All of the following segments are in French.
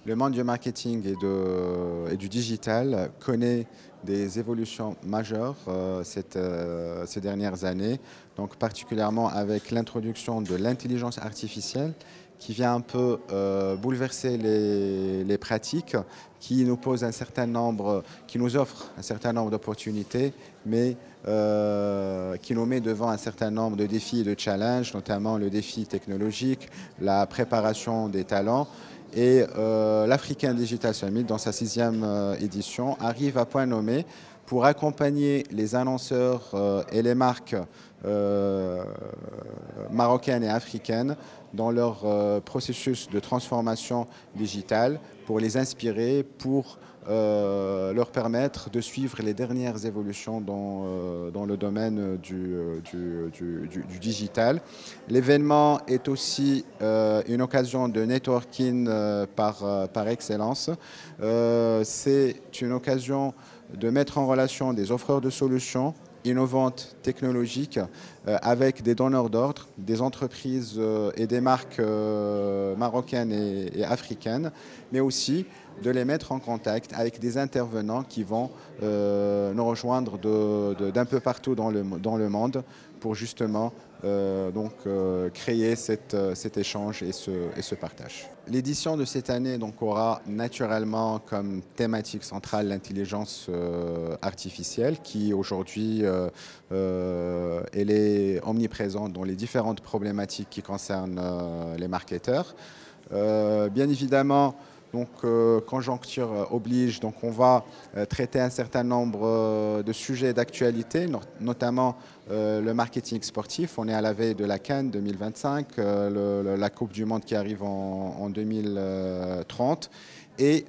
Le monde du marketing et du digital connaît des évolutions majeures ces dernières années, donc particulièrement avec l'introduction de l'intelligence artificielle qui vient un peu bouleverser les pratiques, qui nous offre un certain nombre d'opportunités, mais qui nous met devant un certain nombre de défis et de challenges, notamment le défi technologique, la préparation des talents. Et l'African Digital Summit, dans sa sixième édition, arrive à point nommé pour accompagner les annonceurs et les marques euh, marocaines et africaines dans leur processus de transformation digitale, pour les inspirer, pour leur permettre de suivre les dernières évolutions dans le domaine du digital. L'événement est aussi une occasion de networking par excellence. C'est une occasion de mettre en relation des offreurs de solutions innovantes, technologiques, avec des donneurs d'ordre, des entreprises et des marques marocaines et africaines, mais aussi de les mettre en contact avec des intervenants qui vont nous rejoindre d'un peu partout dans le monde pour justement créer cet échange et ce partage. L'édition de cette année aura naturellement comme thématique centrale l'intelligence artificielle qui aujourd'hui elle est omniprésente dans les différentes problématiques qui concernent les marketeurs. Bien évidemment, conjoncture oblige, on va traiter un certain nombre de sujets d'actualité, notamment le marketing sportif. On est à la veille de la Cannes 2025, la Coupe du Monde qui arrive en 2030. Et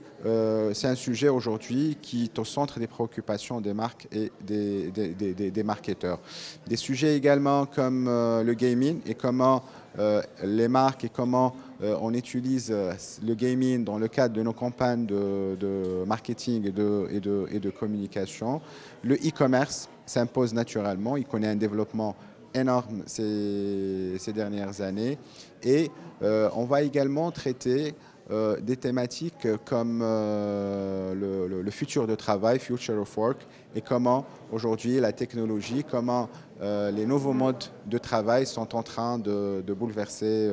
c'est un sujet aujourd'hui qui est au centre des préoccupations des marques et des marketeurs. Des sujets également comme le gaming et comment les marques et comment on utilise le gaming dans le cadre de nos campagnes de marketing et de communication. Le e-commerce s'impose naturellement, il connaît un développement énorme ces dernières années et on va également traiter des thématiques comme le futur de travail, Future of Work, et comment aujourd'hui la technologie, comment les nouveaux modes de travail sont en train de bouleverser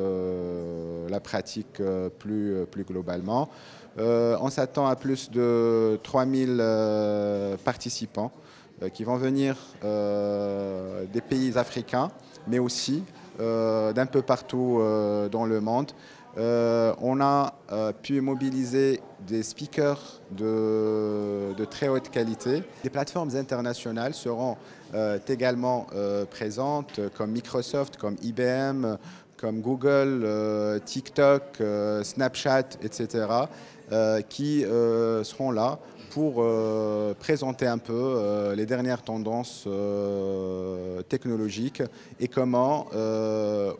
la pratique plus globalement. On s'attend à plus de 3000 participants qui vont venir des pays africains, mais aussi d'un peu partout dans le monde. On a pu mobiliser des speakers de très haute qualité. Des plateformes internationales seront également présentes, comme Microsoft, comme IBM, comme Google, TikTok, Snapchat, etc., qui seront là pour présenter un peu les dernières tendances technologiques et comment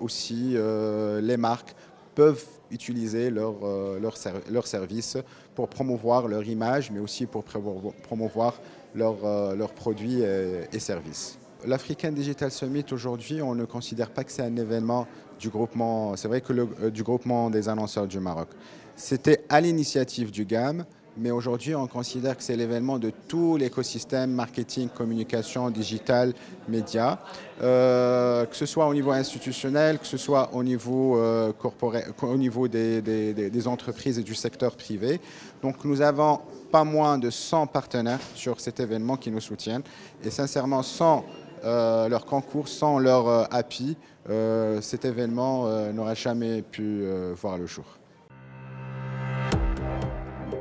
aussi les marques peuvent utiliser leurs services pour promouvoir leur image, mais aussi pour promouvoir leurs produits et services. L'African Digital Summit, aujourd'hui, on ne considère pas que c'est un événement du groupement, c'est vrai que du groupement des annonceurs du Maroc. C'était à l'initiative du GAM, mais aujourd'hui, on considère que c'est l'événement de tout l'écosystème marketing, communication, digital, médias, que ce soit au niveau institutionnel, que ce soit au niveau au niveau des entreprises et du secteur privé. Donc nous avons pas moins de 100 partenaires sur cet événement qui nous soutiennent. Et sincèrement, sans leur concours, sans leur appui, cet événement n'aurait jamais pu voir le jour.